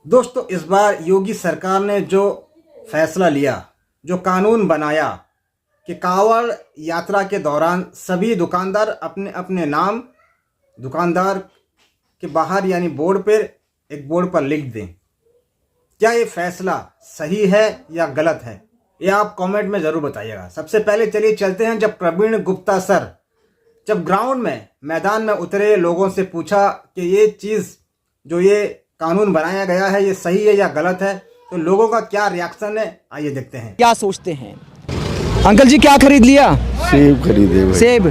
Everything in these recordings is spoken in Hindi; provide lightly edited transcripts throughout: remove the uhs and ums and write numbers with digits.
दोस्तों, इस बार योगी सरकार ने जो फैसला लिया, जो कानून बनाया कि कांवड़ यात्रा के दौरान सभी दुकानदार अपने अपने नाम दुकानदार के बाहर यानी बोर्ड पर एक बोर्ड पर लिख दें। क्या ये फैसला सही है या गलत है, ये आप कमेंट में ज़रूर बताइएगा। सबसे पहले चलिए चलते हैं, जब प्रवीण गुप्ता सर जब ग्राउंड में मैदान में उतरे, लोगों से पूछा कि ये चीज़ जो ये कानून बनाया गया है ये सही है या गलत है, तो लोगों का क्या रिएक्शन है, आइए देखते हैं। क्या सोचते हैं अंकल जी? क्या खरीद लिया? सेब खरीदे भाई। सेब?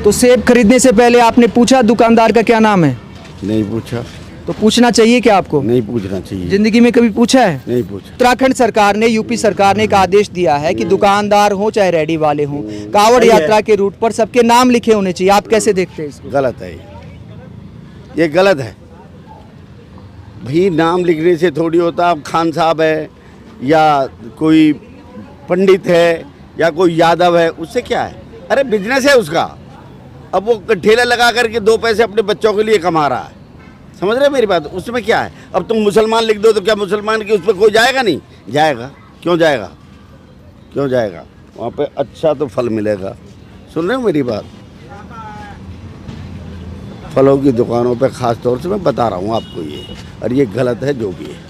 तो सेब खरीदने से पहले आपने पूछा दुकानदार का क्या नाम है? नहीं पूछा। तो पूछना चाहिए क्या आपको? नहीं पूछना चाहिए। जिंदगी में कभी पूछा है? नहीं पूछा। उत्तराखंड सरकार ने, यूपी सरकार ने एक आदेश दिया है कि दुकानदार हो चाहे रेडी वाले हों, कांवड़ यात्रा के रूट पर सबके नाम लिखे होने चाहिए। आप कैसे देखते हैं इसको? गलत है ये गलत है भाई। नाम लिखने से थोड़ी होता, अब खान साहब है या कोई पंडित है या कोई यादव है, उससे क्या है? अरे बिजनेस है उसका। अब वो ठेला लगा करके 2 पैसे अपने बच्चों के लिए कमा रहा है, समझ रहे मेरी बात? उसमें क्या है? अब तुम मुसलमान लिख दो तो क्या मुसलमान की उस पर कोई जाएगा? नहीं जाएगा। क्यों जाएगा? क्यों जाएगा? वहाँ पे अच्छा तो फल मिलेगा। सुन रहे हो मेरी बात? फलों की दुकानों पे खास तौर से मैं बता रहा हूँ आपको ये, और ये गलत है जो भी है।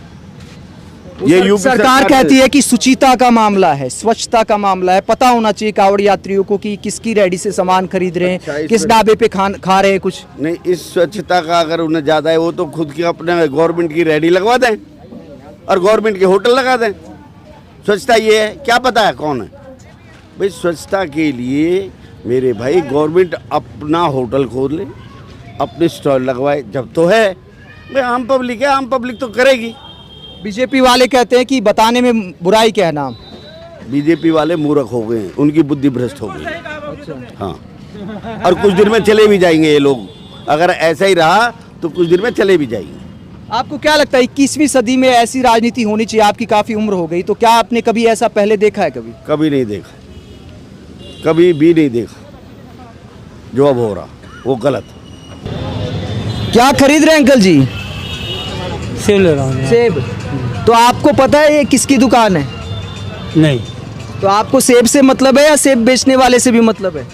ये यूपी सरकार कहती है कि शुचिता का मामला है, स्वच्छता का मामला है, पता होना चाहिए कांवड़ यात्रियों को कि किसकी रेडी से सामान खरीद रहे हैं, अच्छा, किस ढाबे पे खा रहे हैं कुछ। नहीं, इस स्वच्छता का अगर उन्हें ज़्यादा है, वो तो खुद की अपने गवर्नमेंट की रेडी लगवा दें और गवर्नमेंट के होटल लगा दें। स्वच्छता ये है, क्या पता है कौन है भाई? स्वच्छता के लिए मेरे भाई गवर्नमेंट अपना होटल खोल ले, अपने स्टॉल लगवाए, जब तो है भाई। आम पब्लिक है, आम पब्लिक तो करेगी। बीजेपी वाले कहते हैं कि बताने में बुराई क्या है नाम। बीजेपी वाले मूर्ख हो गए हैं, उनकी बुद्धि भ्रष्ट हो गई। अच्छा। हाँ, और कुछ दिन में चले भी जाएंगे ये लोग। अगर ऐसा ही रहा तो कुछ दिन में चले भी जाएंगे। आपको क्या लगता है 21वीं सदी में ऐसी राजनीति होनी चाहिए? आपकी काफी उम्र हो गई, तो क्या आपने कभी ऐसा पहले देखा है? कभी नहीं देखा, कभी भी नहीं देखा। जो अब हो रहा वो गलत। क्या खरीद रहे हैं अंकल जी? सेब ले रहा हूँ। सेब? तो आपको पता है ये किसकी दुकान है? नहीं। तो आपको सेब से मतलब है या सेब बेचने वाले से भी मतलब है?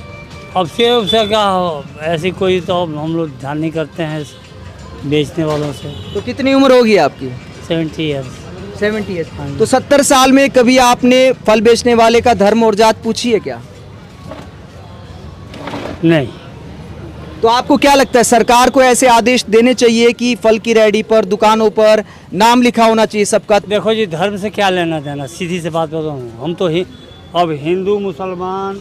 अब सेब से क्या हो, ऐसी कोई तो हम लोग ध्यान नहीं करते हैं बेचने वालों से। तो कितनी उम्र होगी आपकी? 70 ईयर्स। 70 ईयर्स। तो 70 साल में कभी आपने फल बेचने वाले का धर्म और जात पूछी है क्या? नहीं। तो आपको क्या लगता है सरकार को ऐसे आदेश देने चाहिए कि फल की रेडी पर, दुकानों पर नाम लिखा होना चाहिए सबका? देखो जी, धर्म से क्या लेना देना, सीधी से बात बताऊँ। हम तो अब हिंदू, मुसलमान,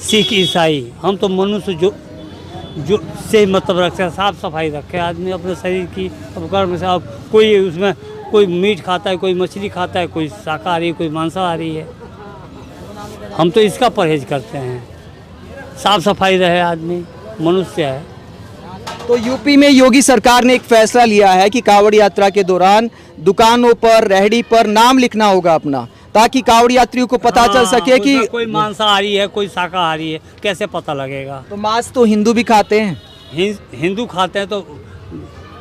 सिख, ईसाई, हम तो मनुष्य जो से मतलब रखते हैं, साफ सफाई रखे आदमी अपने शरीर की। अब कर्म से अब कोई उसमें कोई मीट खाता है, कोई मछली खाता है, कोई शाकाहारी, कोई मांसाहारी है। हम तो इसका परहेज करते हैं, साफ सफाई रहे आदमी, मनुष्य है। तो यूपी में योगी सरकार ने एक फैसला लिया है कि कांवड़ यात्रा के दौरान दुकानों पर, रेहड़ी पर नाम लिखना होगा अपना, ताकि कांवड़ यात्रियों को पता चल सके कि कोई मांसाहारी है, कोई शाकाहारी है, कैसे पता लगेगा? तो मांस तो हिंदू भी खाते हैं। हिंदू खाते हैं, तो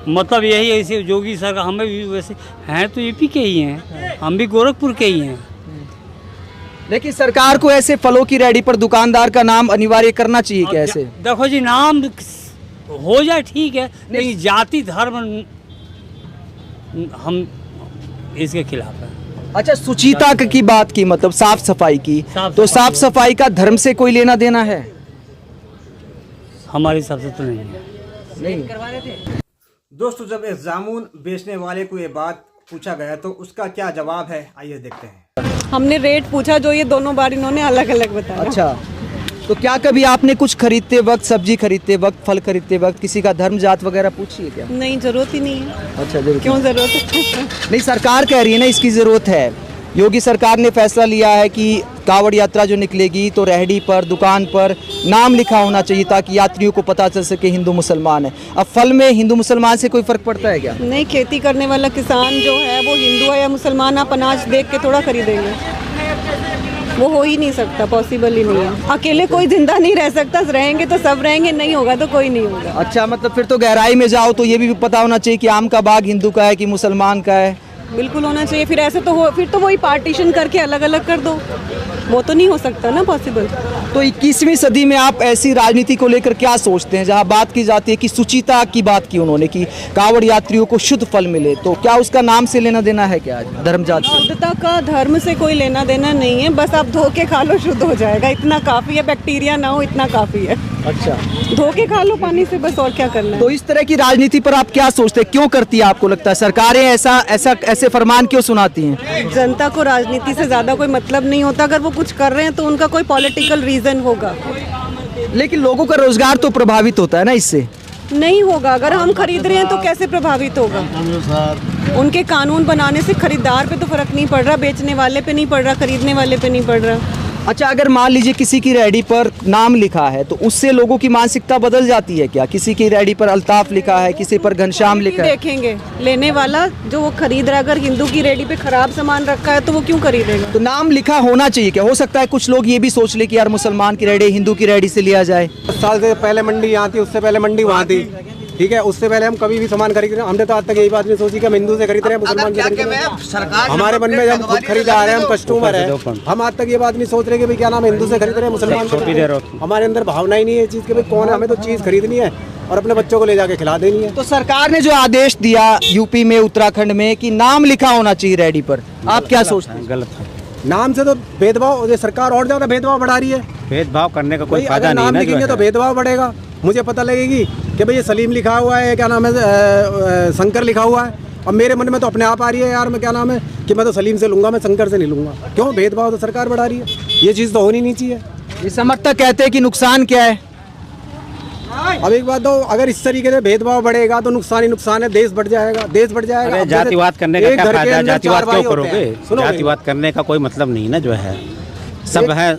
मतलब यही है। इसी योगी सरकार, हमें भी वैसे हैं तो यूपी के ही हैं, हम भी गोरखपुर के ही हैं। लेकिन सरकार को ऐसे फलों की रेडी पर दुकानदार का नाम अनिवार्य करना चाहिए कैसे? देखो जी, नाम हो जाए ठीक है, लेकिन जाति धर्म हम इसके खिलाफ है। अच्छा, शुचिता की बात की, मतलब साफ सफाई की, तो साफ सफाई का धर्म से कोई लेना देना है? हमारे हिसाब से तो नहीं है। नहीं। दोस्तों, जब एक जामुन बेचने वाले को ये बात पूछा गया तो उसका क्या जवाब है, आइए देखते हैं। हमने रेट पूछा, जो ये दोनों बार इन्होंने अलग अलग बताया। अच्छा, तो क्या कभी आपने कुछ खरीदते वक्त, सब्जी खरीदते वक्त, फल खरीदते वक्त किसी का धर्म जात वगैरह पूछी है क्या? नहीं, जरूरत ही नहीं है। अच्छा, जरूरत क्यों जरूरत है? नहीं, सरकार कह रही है ना इसकी जरूरत है। योगी सरकार ने फैसला लिया है कि कांवड़ यात्रा जो निकलेगी तो रेहड़ी पर, दुकान पर नाम लिखा होना चाहिए, ताकि यात्रियों को पता चल सके हिंदू मुसलमान है। अब फल में हिंदू मुसलमान से कोई फर्क पड़ता है क्या? नहीं, खेती करने वाला किसान जो है वो हिंदू है या मुसलमान, आप अनाज देख के थोड़ा खरीदेंगे। वो हो ही नहीं सकता, पॉसिबल ही नहीं है। अकेले कोई जिंदा नहीं रह सकता, रहेंगे तो सब रहेंगे, नहीं होगा तो कोई नहीं होगा। अच्छा, मतलब फिर तो गहराई में जाओ तो ये भी पता होना चाहिए कि आम का बाग हिंदू का है कि मुसलमान का है। बिल्कुल होना चाहिए। फिर ऐसे तो हो, फिर तो वही पार्टीशन करके अलग अलग कर दो, वो तो नहीं हो सकता ना पॉसिबल। तो 21वीं सदी में आप ऐसी राजनीति को लेकर क्या सोचते हैं जहां बात की जाती है कि सुचिता की बात की उन्होंने कि कांवड़ यात्रियों को शुद्ध फल मिले, तो क्या उसका नाम से लेना देना है क्या धर्म जाति से? शुद्धता का धर्म से कोई लेना देना नहीं है, बस आप धो के खा लो, शुद्ध हो जाएगा, इतना काफ़ी है। बैक्टीरिया ना हो, इतना काफ़ी है। अच्छा, धो के खा लो पानी से, बस और क्या करना है। तो इस तरह की राजनीति पर आप क्या सोचते हैं, क्यों करती है आपको लगता है सरकारें ऐसे फरमान क्यों सुनाती हैं? जनता को राजनीति से ज़्यादा कोई मतलब नहीं होता। अगर वो कुछ कर रहे हैं तो उनका कोई पॉलिटिकल रीज़न होगा। लेकिन लोगों का रोजगार तो प्रभावित होता है ना इससे। नहीं होगा, अगर हम खरीद रहे हैं तो कैसे प्रभावित होगा? उनके कानून बनाने से खरीदार पे तो फर्क नहीं पड़ रहा, बेचने वाले पे नहीं पड़ रहा, खरीदने वाले पे नहीं पड़ रहा। अच्छा, अगर मान लीजिए किसी की रेहड़ी पर नाम लिखा है तो उससे लोगों की मानसिकता बदल जाती है क्या? किसी की रेहड़ी पर अल्ताफ लिखा है, किसी पर घनश्याम लिखा है। देखेंगे लेने वाला जो वो खरीद रहा है, अगर हिंदू की रेहड़ी पे खराब सामान रखा है तो वो क्यों खरीदेगा? तो नाम लिखा होना चाहिए क्या? हो सकता है कुछ लोग ये भी सोच ले कि यार मुसलमान की रेहड़ी हिंदू की रेहड़ी से लिया जाए। 10 साल से पहले मंडी यहाँ थी, उससे पहले मंडी वहाँ थी, ठीक है। उससे पहले हम कभी भी सामान खरीद रहे हैं, हमने तो आज तक यही बात नहीं सोची कि हम हिंदू से खरीद रहे हैं, मुसलमान से खरीद रहे हैं। हमारे मन में जब खुद खरीदा रहे हैं, हम कस्टमर है, हम आज तक ये बात नहीं सोच रहे कि भाई क्या नाम है, हिंदू से खरीद रहे हैं, मुसलमान से खरीद रहे हैं। हमारे अंदर भावना ही नहीं है चीज़ की भाई कौन है, हमें तो चीज़ खरीदनी है और अपने बच्चों को ले जाके खिला देनी है। तो सरकार ने जो आदेश दिया यूपी में, उत्तराखंड में कि नाम लिखा होना चाहिए रेहड़ी पर, आप क्या सोचते हैं? गलत है। नाम से तो भेदभाव, ये सरकार और ज़्यादा भेदभाव बढ़ा रही है। भेदभाव करने का कोई भाई फायदा अगर नहीं नाम है लिखेंगे तो भेदभाव बढ़ेगा। मुझे पता लगेगी कि भाई ये सलीम लिखा हुआ है, क्या नाम है, शंकर लिखा हुआ है, अब मेरे मन में तो अपने आप आ रही है यार, मैं क्या नाम है कि मैं तो सलीम से लूंगा, मैं शंकर से नहीं लूंगा। क्यों? भेदभाव तो सरकार बढ़ा रही है, ये चीज़ तो होनी नहीं चाहिए। ये समर्थक कहते हैं कि नुकसान क्या है? अब एक बात तो, अगर इस तरीके से भेदभाव बढ़ेगा तो नुकसान ही नुकसान है, देश बढ़ जाएगा, देश बढ़ जाएगा। अरे अब जातिवाद करने का एक क्या घर के फायदा? अंदर जातिवाद 4 क्यों भाई होते करोगे? हैं। सुनो मेरी जातिवाद करने का कोई मतलब नहीं ना जो है। सब है,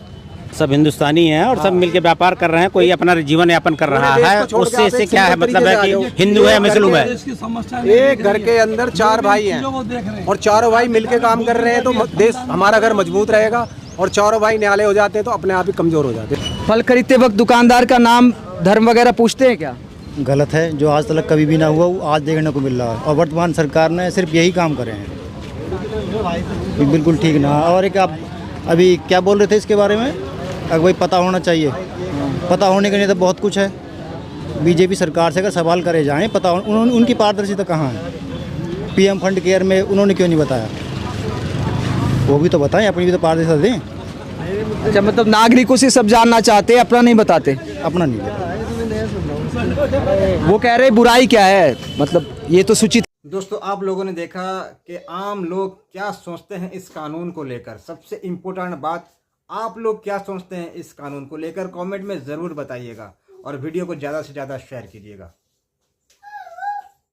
सब हिंदुस्तानी हैं और सब मिलके व्यापार कर रहे हैं, कोई अपना जीवन यापन कर रहा पूरे देश है, को छोड़ के उससे आप इससे एक क्या है सिंपल मतलब है तरीके से आ कि जाओ। हिंदू है मुस्लिम है। एक घर के अंदर 4 भाई हैं और चारों भाई मिलके काम कर रहे हैं तो देश हमारा घर मजबूत रहेगा, और चारों भाई न्याले हो जाते हैं तो अपने आप ही कमजोर हो जाते हैं। फल खरीदते वक्त दुकानदार का नाम, धर्म वगैरह पूछते हैं क्या? गलत है, जो आज तक कभी भी ना हुआ वो आज देखने को मिल रहा है, और वर्तमान सरकार ने सिर्फ यही काम करे हैं, बिल्कुल ठीक ना। और एक आप अभी क्या बोल रहे थे इसके बारे में? अगर भाई पता होना चाहिए, पता होने के लिए तो बहुत कुछ है। बीजेपी सरकार से अगर सवाल करे जाएँ, पता उनकी पारदर्शिता कहाँ है? पीएम फंड केयर में उन्होंने क्यों नहीं बताया? वो भी तो बताएं, अपनी भी तो पारदर्शिता दें। अच्छा, मतलब नागरिकों से सब जानना चाहते हैं, अपना नहीं बताते। अपना नहीं बताया। वो कह रहे बुराई क्या है, मतलब ये तो सूचित। दोस्तों, आप लोगों ने देखा कि आम लोग क्या सोचते हैं इस कानून को लेकर। सबसे इम्पोर्टेंट बात, आप लोग क्या सोचते हैं इस कानून को लेकर, कमेंट में ज़रूर बताइएगा और वीडियो को ज़्यादा से ज़्यादा शेयर कीजिएगा।